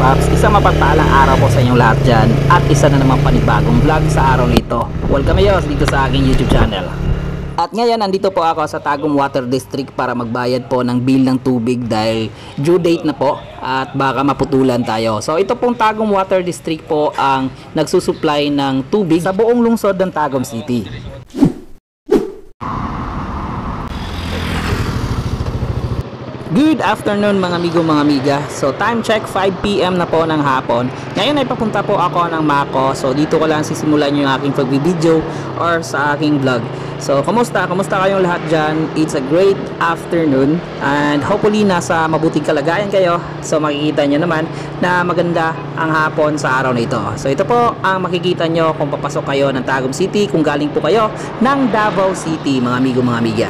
Paps, isang mapagpalang araw po sa inyong lahat dyan at isa na naman panibagong vlog sa araw nito. Welcome kayo dito sa aking YouTube channel. At ngayon nandito po ako sa Tagum Water District para magbayad po ng bill ng tubig dahil due date na po at baka maputulan tayo. So ito pong Tagum Water District po ang nagsusupply ng tubig sa buong lungsod ng Tagum City. Good afternoon mga amigo mga amiga. So time check 5 PM na po ng hapon. Ngayon ay papunta po ako ng Mako. So dito ko lang sisimulan yung aking pag-video or sa aking vlog. So kumusta kayong lahat dyan? It's a great afternoon and hopefully nasa mabuting kalagayan kayo. So makikita nyo naman na maganda ang hapon sa araw na ito. So ito po ang makikita nyo kung papasok kayo ng Tagum City, kung galing po kayo ng Davao City mga amigo mga amiga.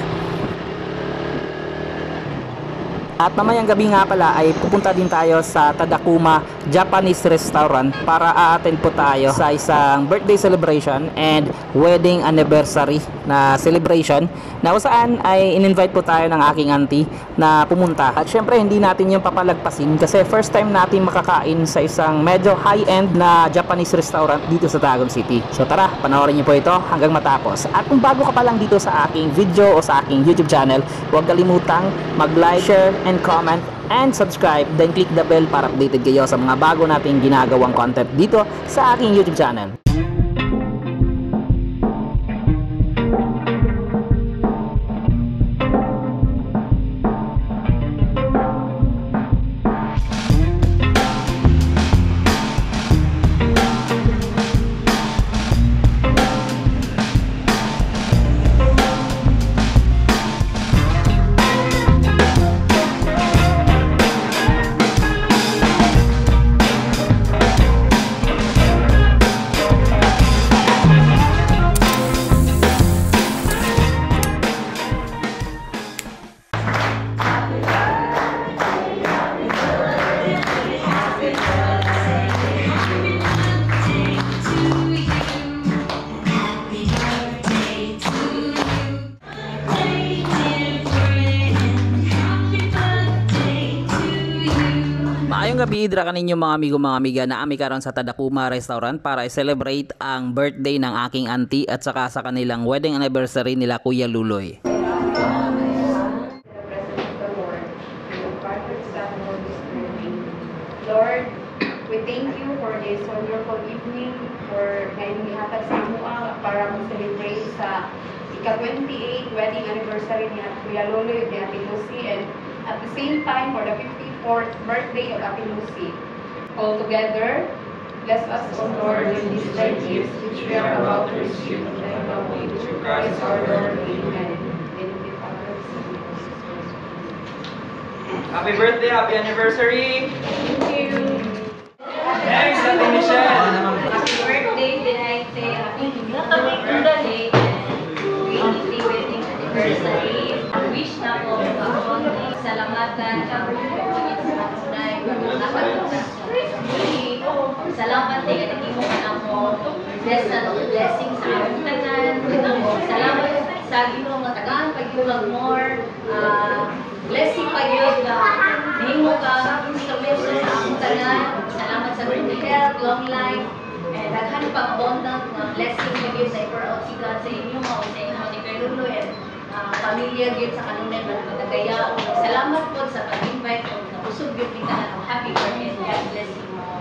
At mamayang gabi nga pala ay pupunta din tayo sa Tadakuma Japanese Restaurant para a-attend po tayo sa isang birthday celebration and wedding anniversary na celebration na kung saan ay in-invite po tayo ng aking auntie na pumunta. At syempre hindi natin yung papalagpasin kasi first time natin makakain sa isang medyo high-end na Japanese restaurant dito sa Tagum City. So tara, panoorin niyo po ito hanggang matapos. At kung bago ka pa lang dito sa aking video o sa aking YouTube channel, huwag kalimutang mag-like, share, and comment and subscribe, then click the bell para updated kayo sa mga bago nating ginagawang content dito sa aking YouTube channel. Maayong gabi, idra kaninyo mga amigo mga amiga na ami karon sa Tadakuma Restaurant para i-celebrate ang birthday ng aking auntie at saka sa kanilang wedding anniversary nila Kuya Luloy. Lord, we thank you for this wonderful evening for kayong ihatag sa mua para mag-celebrate sa ika-28 wedding anniversary ni Kuya Luloy at Ate Lucy, and at the same time for the 54th birthday of Ate Lucy. All together, bless us, O Lord, in these 10 years which we are about to receive from thy glory through Christ our Lord. Amen. Happy birthday, happy anniversary! Thank you. Thanks, Ate Michelle! Happy birthday, Dinaite. Happy birthday and 23 wedding anniversary. Wish na po ang salamatan sa tunay salamat din at naging mo mo blessings sa aming tanan. Salamat sa Ginoo nga tagaan pag-iwag more blessing pa yun na himo ka sa aming tanan. Salamat sa good health, long life, and daghan pa abundant na blessing na yun sa i-pour si God sa inyo mga sa inyo ni Kuya Luloy and pamilya yun sa kanunay magkagaya. Salamat po sa pag-invite o napusog yun kita ng happy birthday and God bless you all.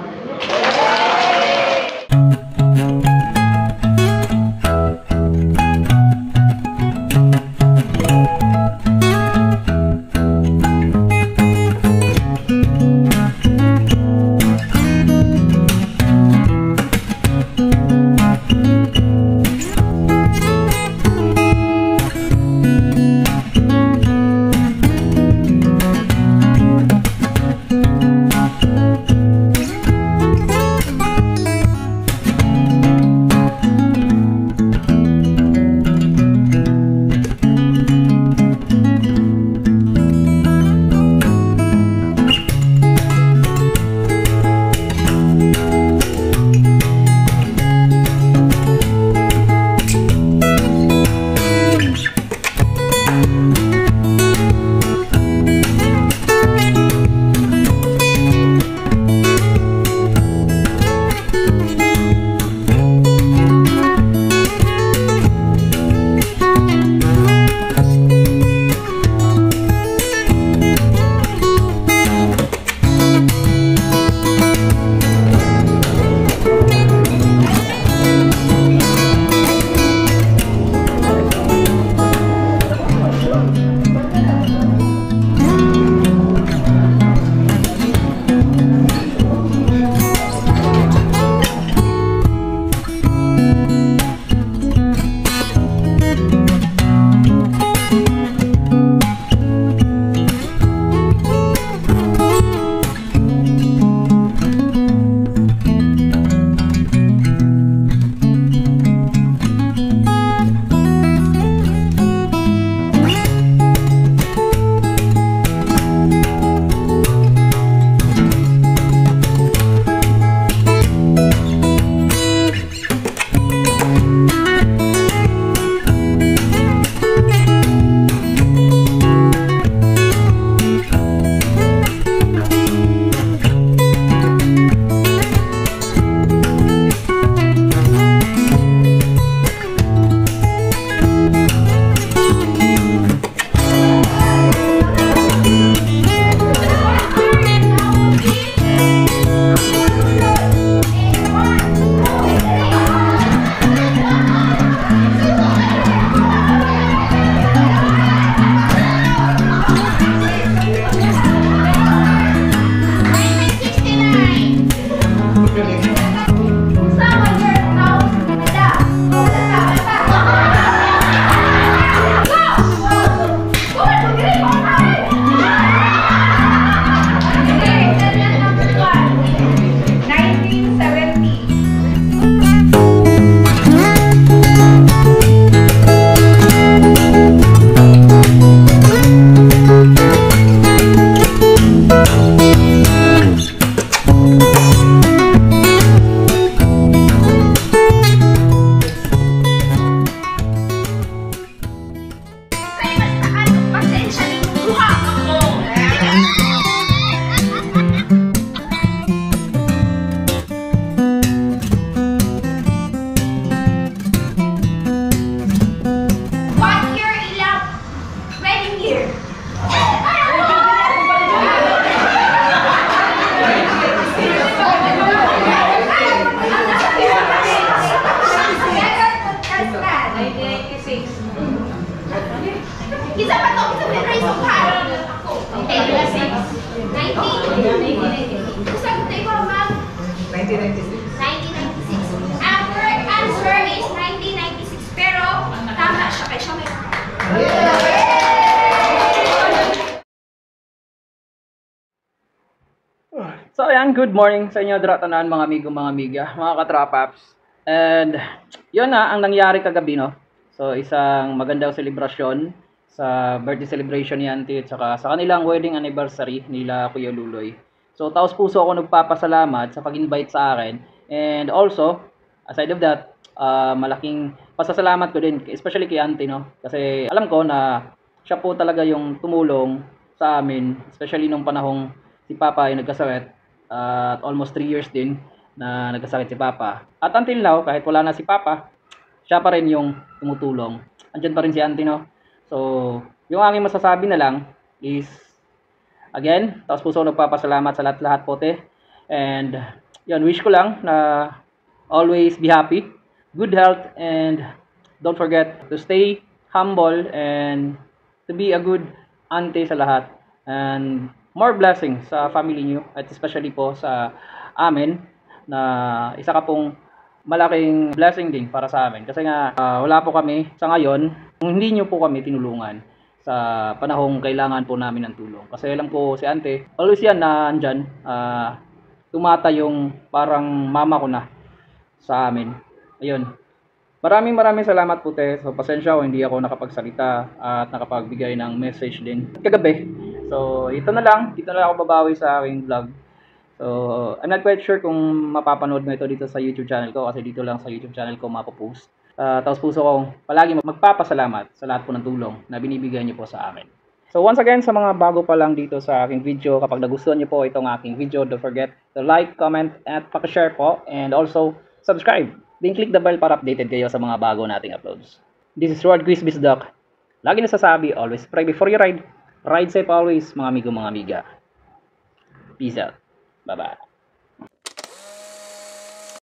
So ayan, good morning sa inyo dratanan mga amigo, mga amiga, mga katrapaps. And yun na ang nangyari kagabi, no? So isang magandang selebrasyon sa birthday celebration ni Auntie at saka sa kanilang wedding anniversary nila Kuya Luloy. So taos puso ako nagpapasalamat sa pag-invite sa akin. And also, aside of that, malaking pasasalamat ko din, especially kay Auntie, no? Kasi alam ko na siya po talaga yung tumulong sa amin, especially nung panahong si Papa ay nagkasakit at almost 3 years din na nagkasakit si Papa. At until now, kahit wala na si Papa, siya pa rin yung tumutulong. Andyan pa rin si Auntie, no? So, yung aking masasabi na lang is, again, taos puso nagpapasalamat sa lahat-lahat po, te. And, yun, wish ko lang na always be happy, good health, and don't forget to stay humble and to be a good auntie sa lahat. And more blessings sa family niyo at especially po sa amin na isa ka pong malaking blessing din para sa amin. Kasi nga wala po kami sa ngayon kung hindi niyo po kami tinulungan sa panahong kailangan po namin ng tulong. Kasi alam ko si Auntie, always yan na andyan, tumata yung parang mama ko na sa amin. Ayun. Maraming salamat po, te. So, pasensya ko, hindi ako nakapagsalita at nakapagbigay ng message din kagabi. So, ito na lang. Dito na lang ako babawi sa aking vlog. So, I'm not quite sure kung mapapanood mo ito dito sa YouTube channel ko kasi dito lang sa YouTube channel ko mapopost. Tapos puso ko palagi magpapasalamat sa lahat po ng tulong na binibigay niyo po sa amin. So, once again, sa mga bago pa lang dito sa aking video, kapag nagustuhan niyo po itong aking video, don't forget to like, comment, at pakishare po. And also, subscribe. Then click the bell para updated kayo sa mga bago nating uploads. This is Road Quiz Bisdoc. Lagi nasasabi, always pray before you ride. Ride safe always, mga amigo, mga amiga. Peace out. Bye-bye.